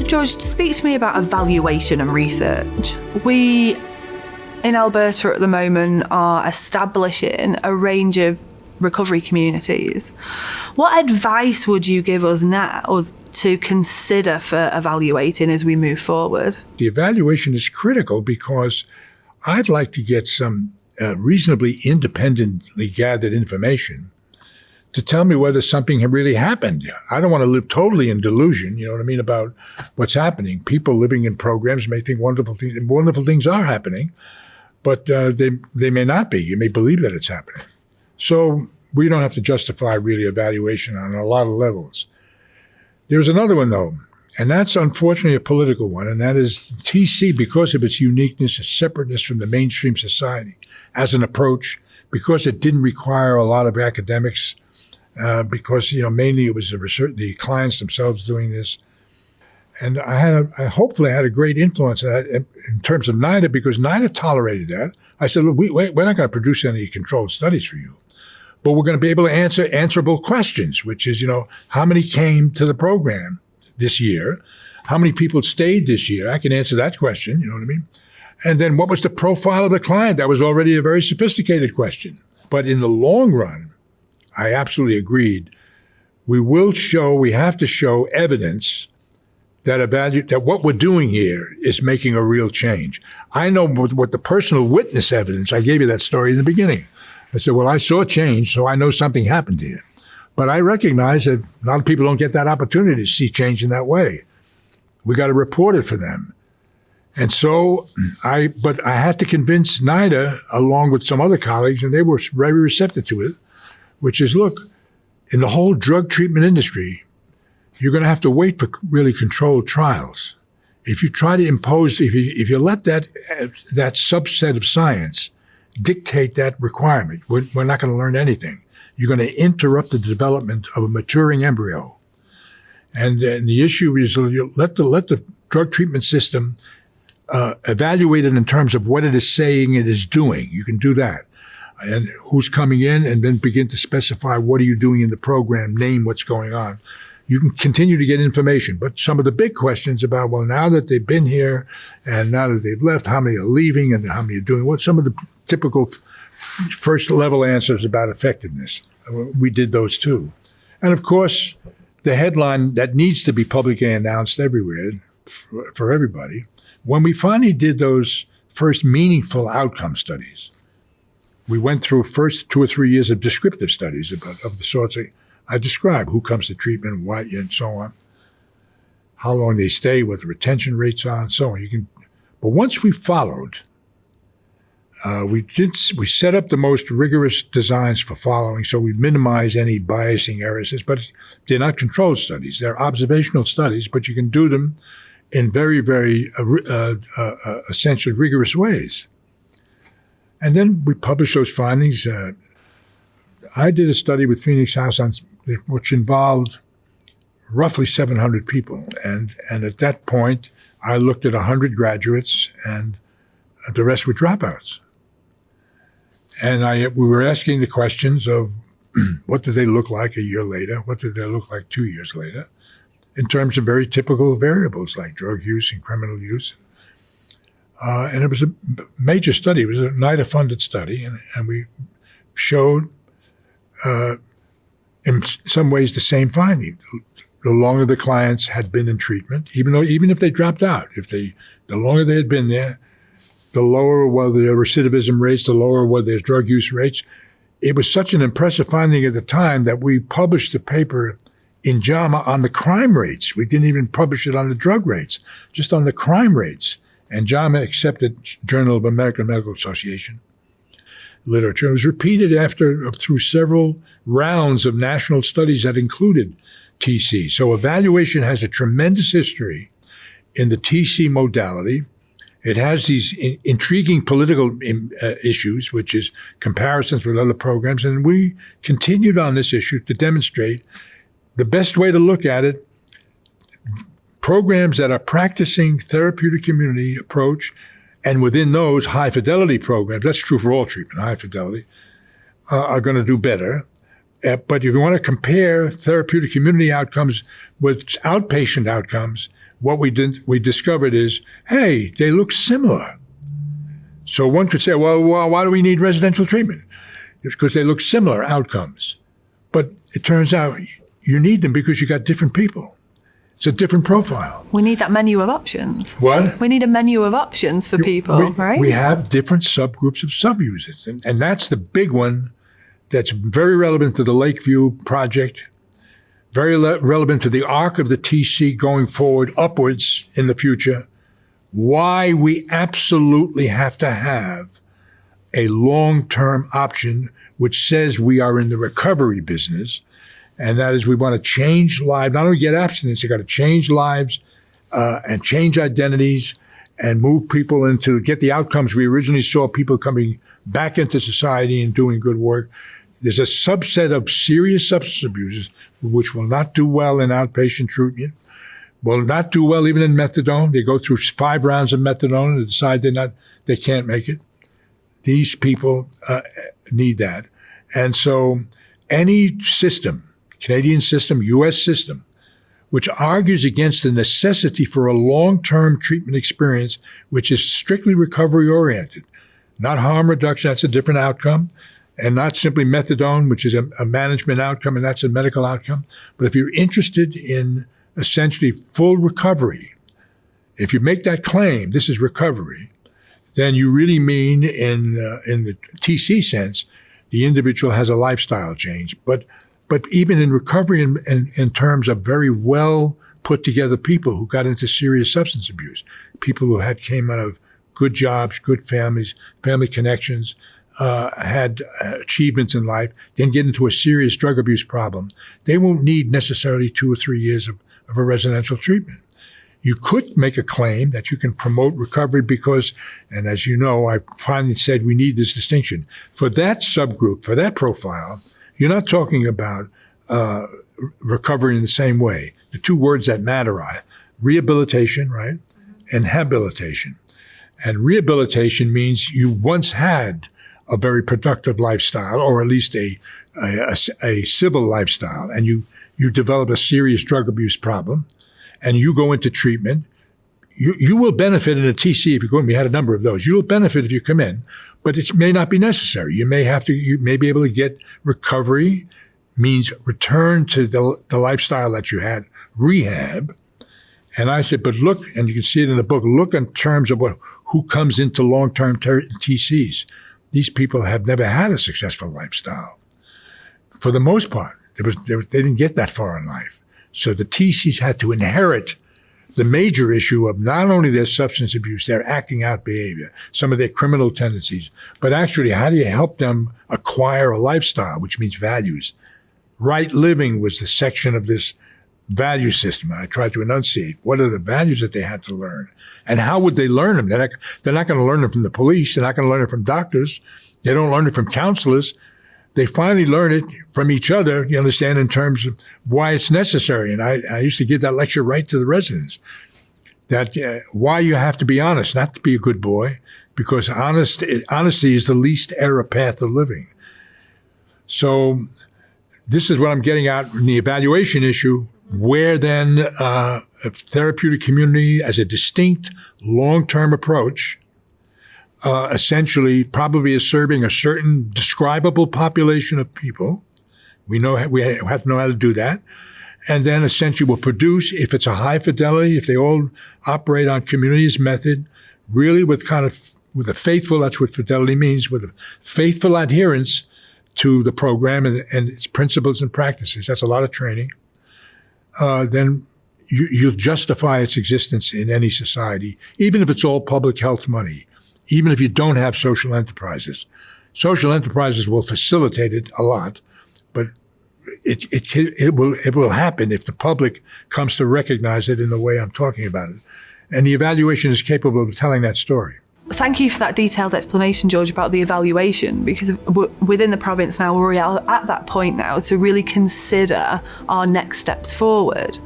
George, speak to me about evaluation and research. We, in Alberta at the moment, are establishing a range of recovery communities. What advice would you give us now to consider for evaluating as we move forward? The evaluation is critical because I'd like to get some reasonably independently gathered information to tell me whether something really happened. I don't want to live totally in delusion, you know what I mean, about what's happening. People living in programs may think wonderful things are happening, but they may not be. You may believe that it's happening. So we don't have to justify really evaluation on a lot of levels. There's another one, though, and that's unfortunately a political one, and that is TC, because of its uniqueness, its separateness from the mainstream society as an approach, because it didn't require a lot of academics, because, mainly it was the clients themselves doing this. And I hopefully had a great influence in terms of NIDA, because NIDA tolerated that. I said, look, we're not going to produce any controlled studies for you, but we're going to be able to answer answerable questions, which is, how many came to the program this year? How many people stayed this year? I can answer that question, you know what I mean? And then what was the profile of the client? That was already a very sophisticated question. But in the long run, I absolutely agreed. We have to show evidence that what we're doing here is making a real change. I know what the personal witness evidence, I gave you that story in the beginning. I said, well, I saw change, so I know something happened here. But I recognize that a lot of people don't get that opportunity to see change in that way. We got to report it for them. And so I had to convince NIDA, along with some other colleagues, and they were very receptive to it, which is, look, in the whole drug treatment industry, you're going to have to wait for really controlled trials. If you try to impose, if you let that subset of science dictate that requirement, we're not going to learn anything. You're going to interrupt the development of a maturing embryo. And the issue is, you let the drug treatment system evaluate it in terms of what it is saying it is doing. You can do that. And who's coming in, and then begin to specify what are you doing in the program, name what's going on. You can continue to get information. But some of the big questions about, well, now that they've been here and now that they've left, how many are leaving and how many are doing what? Some of the typical first level answers about effectiveness. We did those too. And of course, the headline that needs to be publicly announced everywhere for everybody, when we finally did those first meaningful outcome studies, we went through first 2 or 3 years of descriptive studies of the sorts I described, who comes to treatment, why, and so on, how long they stay, what the retention rates are, and so on. But once we followed, we set up the most rigorous designs for following, so we minimize any biasing errors. But they're not controlled studies; they're observational studies. But you can do them in very, very essentially rigorous ways. And then we published those findings. I did a study with Phoenix House which involved roughly 700 people. And at that point, I looked at 100 graduates, and the rest were dropouts. And we were asking the questions of what did they look like a year later? What did they look like 2 years later? In terms of very typical variables like drug use and criminal use. And it was a major study. It was a NIDA-funded study, and we showed, in some ways, the same finding. The longer the clients had been in treatment, even if they dropped out, the longer they had been there, the lower were their recidivism rates, the lower were their drug use rates. It was such an impressive finding at the time that we published the paper in JAMA on the crime rates. We didn't even publish it on the drug rates, just on the crime rates. And JAMA accepted Journal of American Medical Association literature. It was repeated through several rounds of national studies that included TC. So evaluation has a tremendous history in the TC modality. It has these intriguing political issues, which is comparisons with other programs. And we continued on this issue to demonstrate the best way to look at it. Programs that are practicing therapeutic community approach, and within those high fidelity programs, that's true for all treatment, high fidelity, are going to do better. But if you want to compare therapeutic community outcomes with outpatient outcomes, what we discovered is, hey, they look similar. So one could say, well, why do we need residential treatment? It's because they look similar outcomes. But it turns out you need them because you got different people. It's a different profile. We need that menu of options. What? We need a menu of options for people, right? We have different subgroups of sub-users. And that's the big one that's very relevant to the Lakeview project, very relevant to the arc of the TC going forward upwards in the future. Why we absolutely have to have a long-term option which says we are in the recovery business, and that is we want to change lives, not only get abstinence, you got to change lives and change identities and move people into, get the outcomes we originally saw, people coming back into society and doing good work. There's a subset of serious substance abusers which will not do well in outpatient treatment, will not do well even in methadone. They go through 5 rounds of methadone and decide they can't make it. These people need that. And so any system, Canadian system, U.S. system, which argues against the necessity for a long-term treatment experience, which is strictly recovery-oriented, not harm reduction, that's a different outcome, and not simply methadone, which is a management outcome, and that's a medical outcome. But if you're interested in essentially full recovery, if you make that claim, this is recovery, then you really mean in the TC sense, the individual has a lifestyle change. But even in recovery in terms of very well put together people who got into serious substance abuse, people who came out of good jobs, good families, family connections, had achievements in life, then get into a serious drug abuse problem, they won't need necessarily 2 or 3 years of a residential treatment. You could make a claim that you can promote recovery because, and as you know, I finally said we need this distinction. For that subgroup, for that profile, you're not talking about recovery in the same way. The 2 words that matter are rehabilitation, right, and habilitation. And rehabilitation means you once had a very productive lifestyle, or at least a civil lifestyle, and you develop a serious drug abuse problem, and you go into treatment. You will benefit in a TC if you go in. We had a number of those. You will benefit if you come in, but it may not be necessary. You may be able to get recovery, means return to the lifestyle that you had, rehab. And I said, but look, and you can see it in the book, look in terms of who comes into long-term TCs. These people have never had a successful lifestyle. For the most part, they didn't get that far in life. So the TCs had to inherit the major issue of not only their substance abuse, their acting out behavior, some of their criminal tendencies, but actually how do you help them acquire a lifestyle, which means values. Right living was the section of this value system. I tried to enunciate what are the values that they had to learn. And how would they learn them? They're not going to learn them from the police. They're not going to learn it from doctors. They don't learn it from counselors. They finally learn it from each other, you understand, in terms of why it's necessary. And I used to give that lecture right to the residents, that why you have to be honest, not to be a good boy, because honesty is the least error path of living. So this is what I'm getting at in the evaluation issue, where then a therapeutic community as a distinct long-term approach essentially probably is serving a certain describable population of people. We have to know how to do that. And then essentially will produce, if it's a high fidelity, if they all operate on community's method, really with a faithful, that's what fidelity means, with a faithful adherence to the program and its principles and practices. That's a lot of training. Then you'll justify its existence in any society, even if it's all public health money, even if you don't have social enterprises. Social enterprises will facilitate it a lot, but it will happen if the public comes to recognize it in the way I'm talking about it. And the evaluation is capable of telling that story. Thank you for that detailed explanation, George, about the evaluation, because within the province now, we're at that point now to really consider our next steps forward.